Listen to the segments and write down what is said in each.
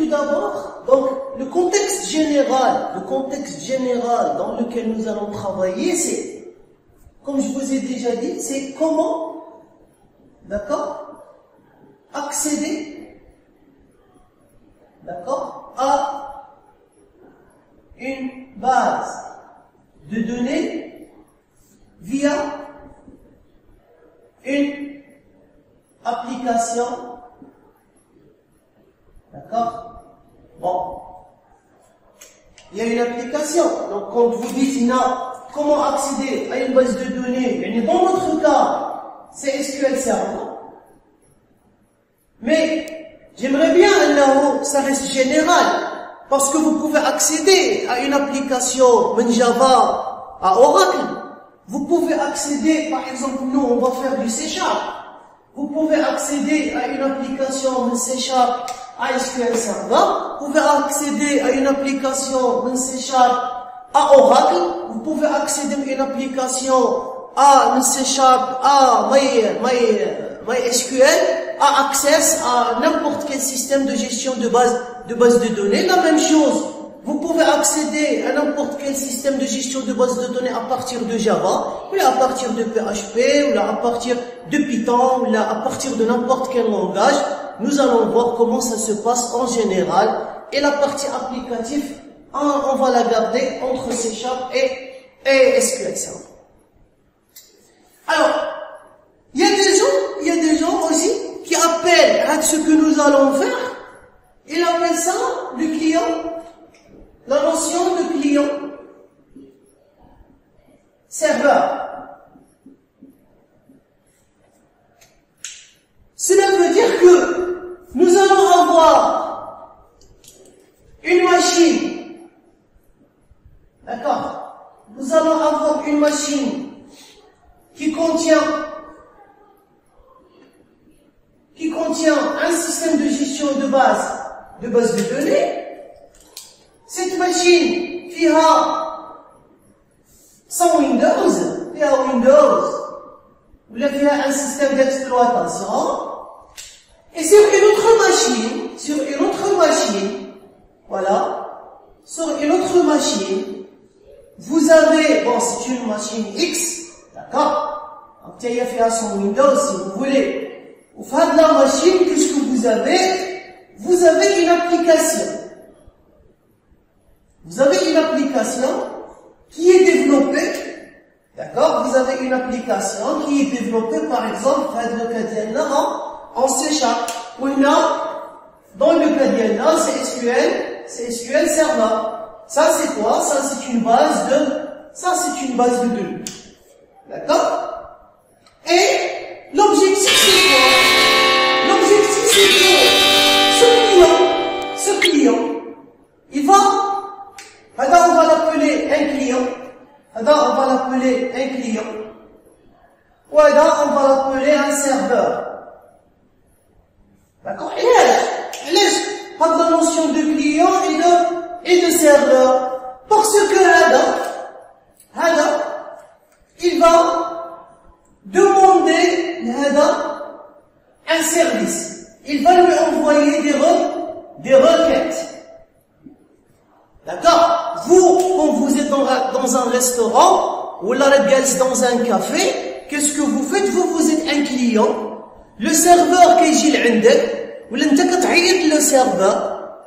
tout d'abord, donc, le contexte général dans lequel nous allons travailler, c'est, comme je vous ai déjà dit, c'est comment, d'accord, accéder, d'accord, à une base de données via une application. D'accord? Bon. Il y a une application. Donc, quand vous dites, comment accéder à une base de données, dans notre cas, c'est SQL Server. Mais, j'aimerais bien, ça reste général. Parce que vous pouvez accéder à une application Java à Oracle. Vous pouvez accéder, par exemple, nous, on va faire du C#. Vous pouvez accéder à une application C# à SQL Server. Vous pouvez accéder à une application C# à Oracle. Vous pouvez accéder à une application à C# à MySQL, à Access, à n'importe quel système de gestion de base de données. La même chose. Vous pouvez accéder à n'importe quel système de gestion de base de données à partir de Java, ou là à partir de PHP, ou là à partir de Python, ou là à partir de n'importe quel langage. Nous allons voir comment ça se passe en général. Et la partie applicative, on va la garder entre C# et SQL Server. Alors, il y a des gens aussi qui appellent à ce que nous allons faire. Ils appellent ça le client. La notion de client serveur. Cela veut dire que nous allons avoir une machine. D'accord? Nous allons avoir une machine qui contient un système de gestion de base de données. Cette machine فيها sans Windows, ou là فيها un système d'exploitation, et sur une autre machine, voilà, sur une autre machine, vous avez, bon, c'est une machine X, d'accord, donc il y a fait son Windows si vous voulez, au fin de la machine, qu'est-ce que vous avez? Vous avez une application. Vous avez une application qui est développée, d'accord? Vous avez une application qui est développée, par exemple, en C#. Ou dans le cas d'IANA, c'est SQL Server. Ça, c'est quoi? Ça, c'est une base de données. D'accord? Et l'objectif, c'est quoi? L'objectif, c'est que ce client, il va, alors on va l'appeler un client. Alors on va l'appeler un client. Ou alors on va l'appeler un serveur. D'accord? Et la notion de client et de serveur. Parce que il va demander un service. Il va lui envoyer des requêtes. D'accord? Vous, quand vous êtes dans un restaurant, ou là, dans un café, qu'est-ce que vous faites? Vous êtes un client. Le serveur qui est ou le serveur,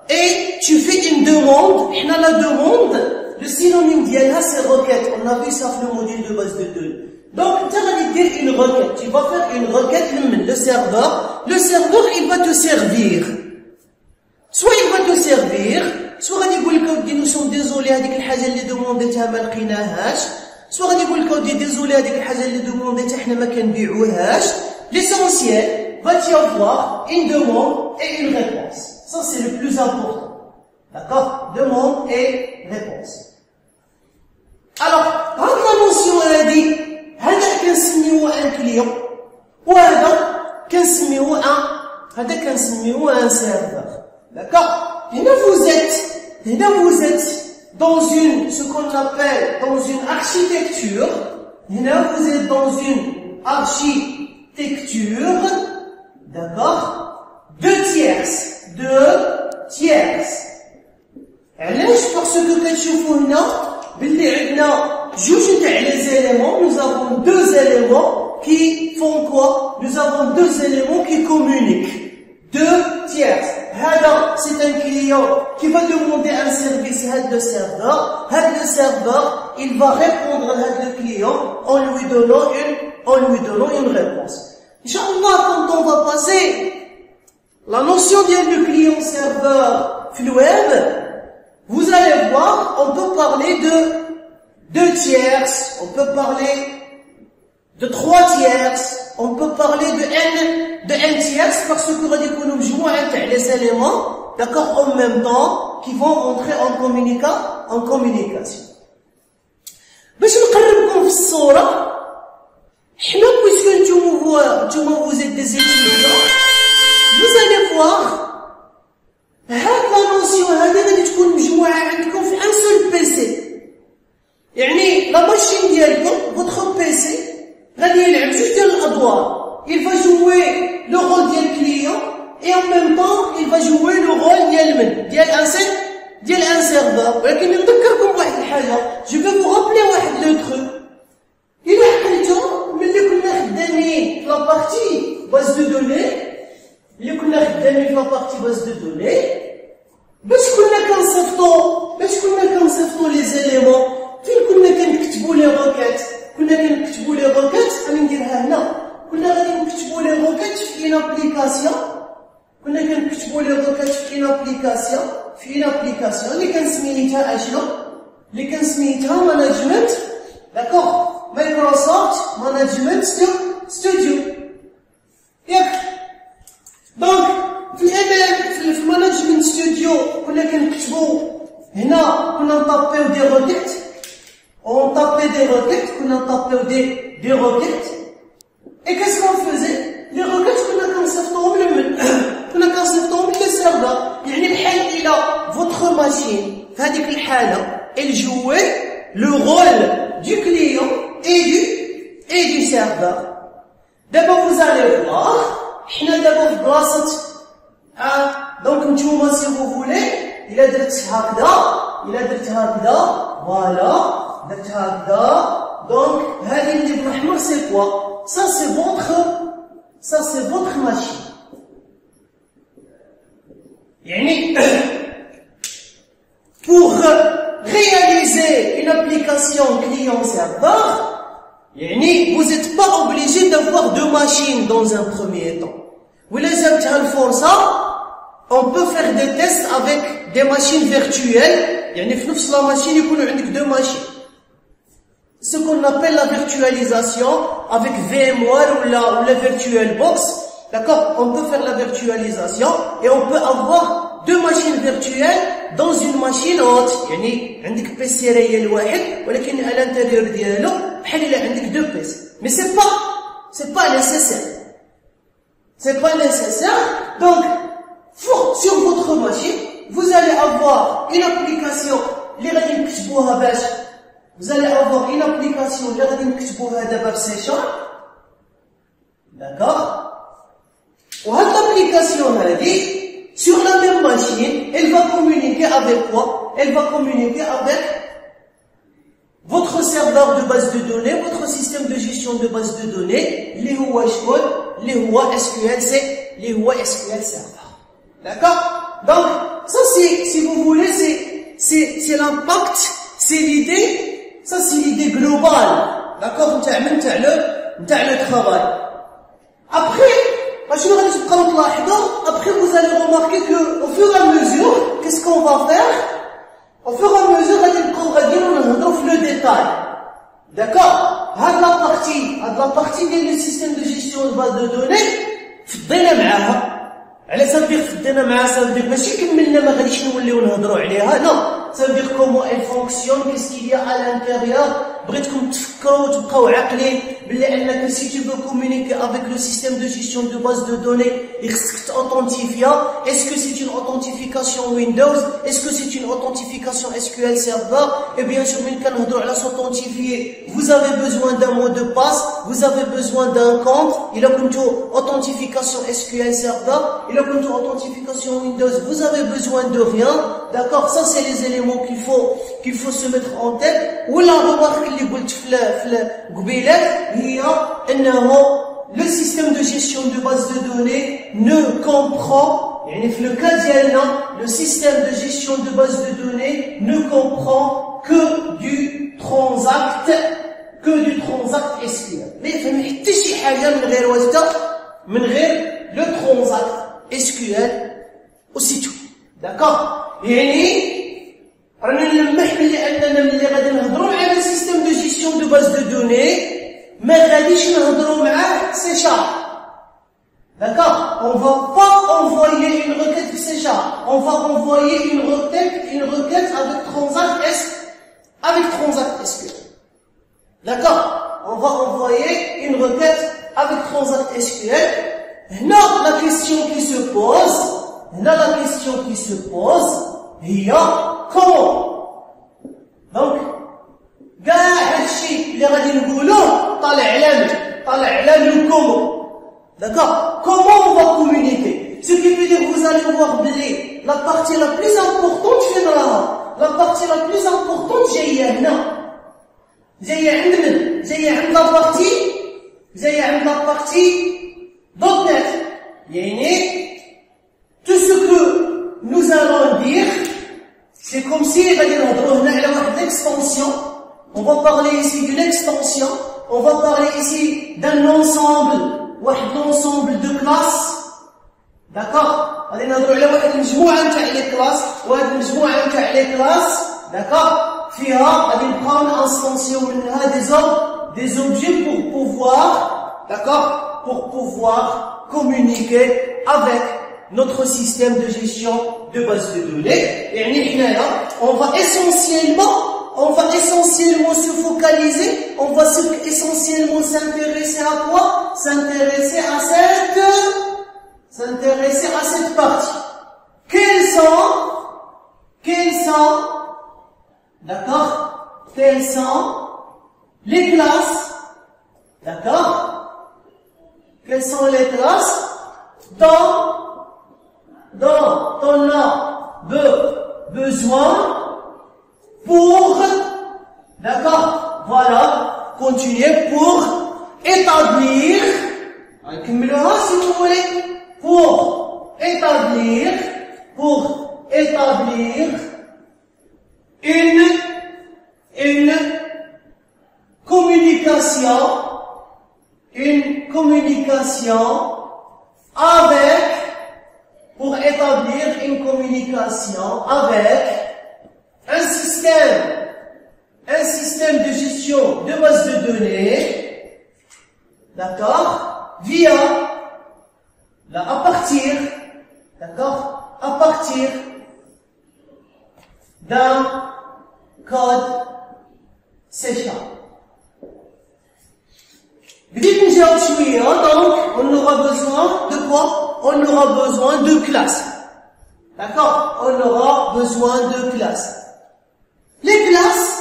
et tu fais une demande. Et la demande, le synonyme d'IANA, c'est requête. On a vu ça dans le module de base de données. Donc, tu vas dire une requête. Tu vas faire une requête, le serveur, il va te servir. Soit il va te servir, soit غادي يقول لك ودي nous sommes désolés هذيك الحاجه اللي دومونديتها ما لقيناهاش, soit غادي يقول لك ودي désolé هذيك الحاجه اللي دومونديتها حنا ما كنبيعوهاش. L'essentiel va y avoir une demande et une réponse. Ça c'est le plus important. D'accord? Demande et réponse. Alors, هاد la notion هادي هذا كنسميوه un client وهذا كنسميوه un serveur. D'accord? Là vous êtes dans ce qu'on appelle dans une architecture. Là vous êtes dans une architecture, d'accord, deux tiers. تشوفوا هنا باللي عندنا جوج تاع لي زيليمون. Nous avons deux éléments qui font quoi? Nous avons deux éléments qui communiquent. Deux tiers. هذا c'est un client qui va demander un service à le serveur. Le serveur, il va répondre à le client en lui donnant une réponse. Inch'Allah, quand on va passer la notion du client-serveur le web, vous allez voir, on peut parler de deux tierces, on peut parler de trois tierces, on peut parler de n tierces parce que nous jouons les éléments, d'accord, en même temps, qui vont entrer en communication. باش نقربكم في الصورة، حنا puisque vous êtes des étudiants, vous allez voir هاد لا نوسيون هادي غادي تكون مجموعة عندكم في ان سول بيسي. يعني لا ماشين ديالكم votre بيسي غادي يلعب جوج ديال الادوار. Il va jouer le rôle ديال client et en même temps il va jouer le rôle ديال من ديال ان سيرفور. ولكن نذكركم واحد الحاجة، جو في vous rappeler واحد لو تروك. إلا عقلتو ملي كنا خدامين في لا بارتي باز دو دوني، ملي كنا خدامين في لا بارتي باز دو دوني، باش كنا كنصيفطو لي زيليمون، فين كنا كنكتبو لي روكيت، غادي نديرها هنا، كنا غادي نكتبو لي روكيت في ان ابليكاسيون، في ان ابليكاسيون اللي كنسميتها اشنو؟ اللي كنسميتها مانجمنت، داكوغ، مايكروسوفت مانجمنت ستوديو، ياك؟ دونك في مانجمنت ستوديو كنا كنكتبو هنا، كنا نطابيو دي روكيت، كنا نطابيو دي روكيت. Et qu'est-ce qu'on faisait? Les requêtes كنا كنصيفطوهم لمن؟ كنا كنصيفطوهم للسيرفر. يعني بحال إلا votre machine في هذيك الحالة elle jouait le rôle du client et du serveur. دابا vous allez voir حنا دابا في بلاصة دونك نتوما si vous voulez إلا درت هكذا فوالا، درت هكذا، دونك هذه اللي بالأحمر سي كوا؟ Ça c'est votre machine. يعني pour réaliser une application client-serveur, يعني vous n'êtes pas obligé d'avoir deux machines dans un premier temps. Vous les avez الفرصة، on peut faire des tests avec des machines virtuelles. يعني في نفس la machine يكونوا عندك deux machines. Ce qu'on appelle la virtualisation avec VMware ou la VirtualBox, d'accord? On peut faire la virtualisation et on peut avoir deux machines virtuelles dans une machine haute. يعني عندك بيسي ريال واحد ولكن à l'intérieur ديالو بحال إلا عندك deux PC. Mais c'est pas nécessaire. Donc sur votre machine, vous allez avoir une application اللي غادي نكتبوها باش vous allez avoir une application اللي غادي نكتبوها دابا ب C#, d'accord? وهاد l'application هادي sur la même machine, elle va communiquer avec quoi? Elle va communiquer avec votre serveur de base de données, votre système de gestion de base de données, اللي هو شكون؟ اللي هو SQL Server, d'accord? Donc ça c'est, si vous voulez, c'est l'impact, c'est l'idée. Ça c'est l'idée globale, d'accord, نتاع le travail. Après, vous allez remarquer que au fur et à mesure, qu'est-ce qu'on va faire? Au fur et à mesure, on va dire le détail, d'accord? La partie du système de gestion de base de données, فضينا معاها. على صديق فدينا معاها، صديق ماشي كملنا ما غاديش نوليو نهضروا عليها، non. Ça veut dire comment elle fonctionne, qu'est-ce qu'il y a à l'intérieur بغيتكم تفكروا وتبقاو عاقلين بلي انك si tu veux communiquer avec le système de gestion de base de données خصك t'authentifier. Est-ce que c'est une authentification Windows? Est-ce que c'est une authentification SQL Server? Et bien sûr, من كنهضروا على s'authentifier, vous avez besoin d'un mot de passe, vous avez besoin d'un compte. Il a كنتو authentification SQL Server, il a كنتو authentification Windows, vous avez besoin de rien. D'accord, ça c'est les éléments qu'il faut se mettre en tête. ولا remarque اللي قلت في قبيلات هي انه le système de gestion de base de données ne comprend, يعني في le cas ديالنا le système de gestion de base de données ne comprend que du transact SQL. ما يفهم حتى شي حاجه من غير واسطه من غير le transact SQL وسيتو. d'accord, يعني رانا نلمح بلي اننا ملي غادي نهضروا على السيستم دو جيستيون دو باز دو دوني ما غاديش نهضروا معاه C#. d'accord, on va pas envoyer une requête C#, on va envoyer une requête avec transact SQL. d'accord, on va envoyer une requête avec transact SQL. Là la question qui se pose هي comment. donc كاع هادشي اللي غادي نقولوه طالع على le comment. d'accord, comment on va communiquer, ce qui veut dire vous allez voir بلي la partie la plus importante فين راها. la partie la plus importante جايه هنا، جايه عند من؟ جايه عند la partie .NET. يعني tout ce que nous allons dire, c'est comme si غادي نهضروا هنا على واحد l'extension. on va parler ici d'une extension, on va parler ici d'un ensemble de classes. d'accord, غادي نهضروا على واحد المجموعه نتاع لي كلاس، وهاد المجموعه نتاع لي كلاس d'accord فيها غادي نبقاو نانستانسيو منها des objets pour pouvoir communiquer avec notre système de gestion de base de données. يعني حنايا on va essentiellement se focaliser, on va essentiellement s'intéresser à quoi? S'intéresser à cette partie. Quelles sont d'accord, quelles sont les classes, d'accord, quelles sont les classes dont on a besoin pour, d'accord, voilà, continuer pour établir, si vous voulez, pour établir une communication avec un système de gestion de base de données, d'accord, à partir d'un code C#. donc on aura besoin de quoi? On aura besoin de classes. d'accord, on aura besoin de classes. les classes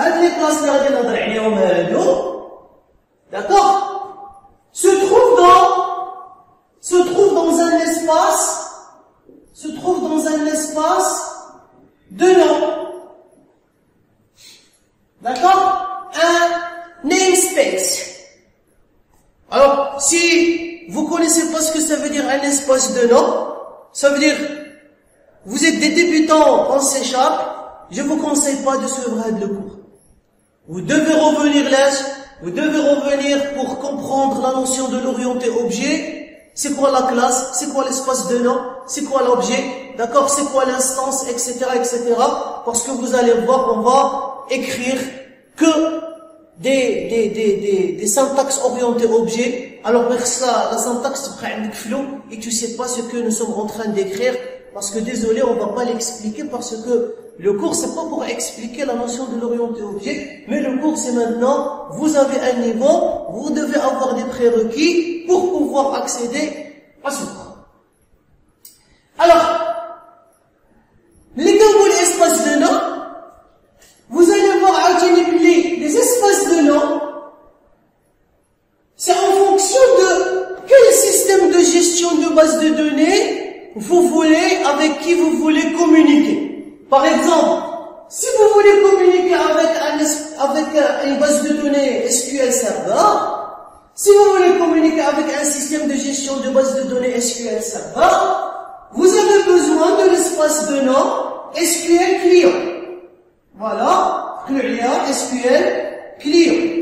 اللي غادي نهضر عليهم هادو d'accord se trouvent dans un espace de nom. d'accord, un namespace. alors si vous connaissez pas ce que ça veut dire un espace de nom, ça veut dire vous êtes des débutants en C#, je vous conseille pas de suivre le cours. Vous devez revenir pour comprendre la notion de l'orienté objet. C'est quoi la classe? C'est quoi l'espace de nom? C'est quoi l'objet? d'accord, c'est quoi l'instance, etc., etc. Parce que vous allez voir, on va écrire que des syntaxes orientées objets. alors la syntaxe et tu sais pas ce que nous sommes en train d'écrire, parce que désolé, on va pas l'expliquer, parce que Le cours, c'est pas pour expliquer la notion de l'orienté objet, mais le cours, c'est maintenant, vous avez un niveau, vous devez avoir des prérequis pour pouvoir accéder à ce cours. Alors, les espaces de nom, vous allez voir les espaces de nom, c'est en fonction de quel système de gestion de base de données vous voulez, avec qui vous voulez communiquer. Par exemple, si vous voulez communiquer avec une base de données SQL Server, si vous voulez communiquer avec un système de gestion de base de données SQL Server, vous avez besoin de l'espace de nom SQL Client. Voilà, SQL Client.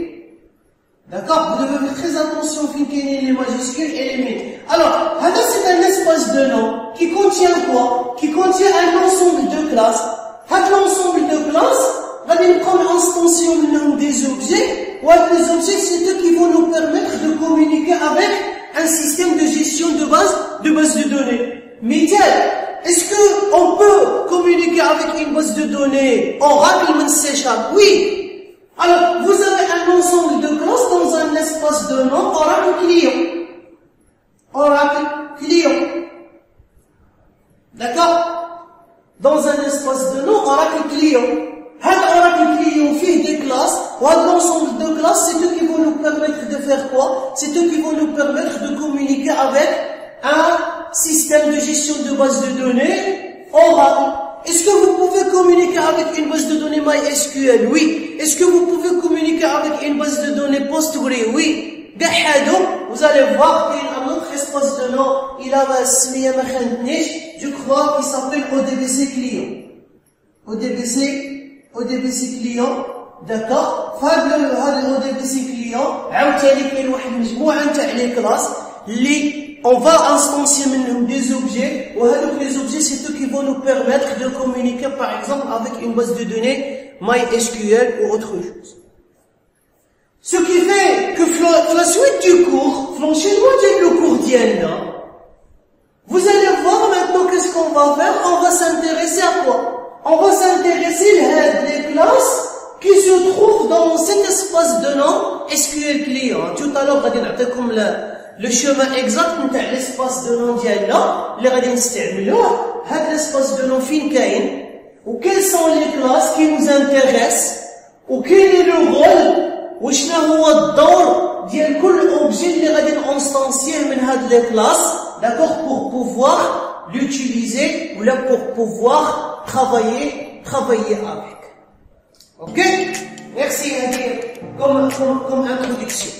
D'accord? Vous devez faire très attention à les majuscules et les minutes. Alors, c'est un espace de nom qui contient quoi? Qui contient un ensemble de classes. L'ensemble de classes, on va prendre instantion des objets, ou les objets, c'est eux qui vont nous permettre de communiquer avec un système de gestion de base de données. Michel, est-ce qu'on peut communiquer avec une base de données Oracle C#? Oui. Alors, vous avez un ensemble de classes dans un espace de nom Oracle Client. Oracle Client. D'accord? Dans un espace de nom Oracle Client. Oracle Client fait des classes, l'ensemble de classes, c'est eux qui vont nous permettre de faire quoi? C'est eux qui vont nous permettre de communiquer avec un système de gestion de base de données Oracle. Est-ce que vous pouvez communiquer avec une base de données MySQL? Oui. Est-ce que vous pouvez communiquer avec une base de données PostgreSQL? Oui. Vous allez voir qu'il y a un autre espace de nom, il a je crois, qui s'appelle ODBC Client. ODBC Client, d'accord? ODBC Client, on va instancier des objets, et les objets, c'est eux qui vont nous permettre de communiquer, par exemple, avec une base de données MySQL ou autre chose. Ce qui fait que la suite du cours, le cours d'Yanna, vous allez voir maintenant qu'est-ce qu'on va faire. On va s'intéresser à quoi? On va s'intéresser à des classes qui se trouvent dans cet espace de nom SQL Client. Tout à l'heure, on va vous donner le chemin exact de l'espace de nom d'Yanna, les radins s't'amilou, l'espace de nom fin kain, ou quelles sont les classes qui nous intéressent, ou quel est le rôle, ou شنو هو الدور ديال كل objet اللي غادي نانستانسيه من هاد les classes, d'accord, pour pouvoir l'utiliser ou là pour pouvoir travailler avec. Ok? Merci comme introduction.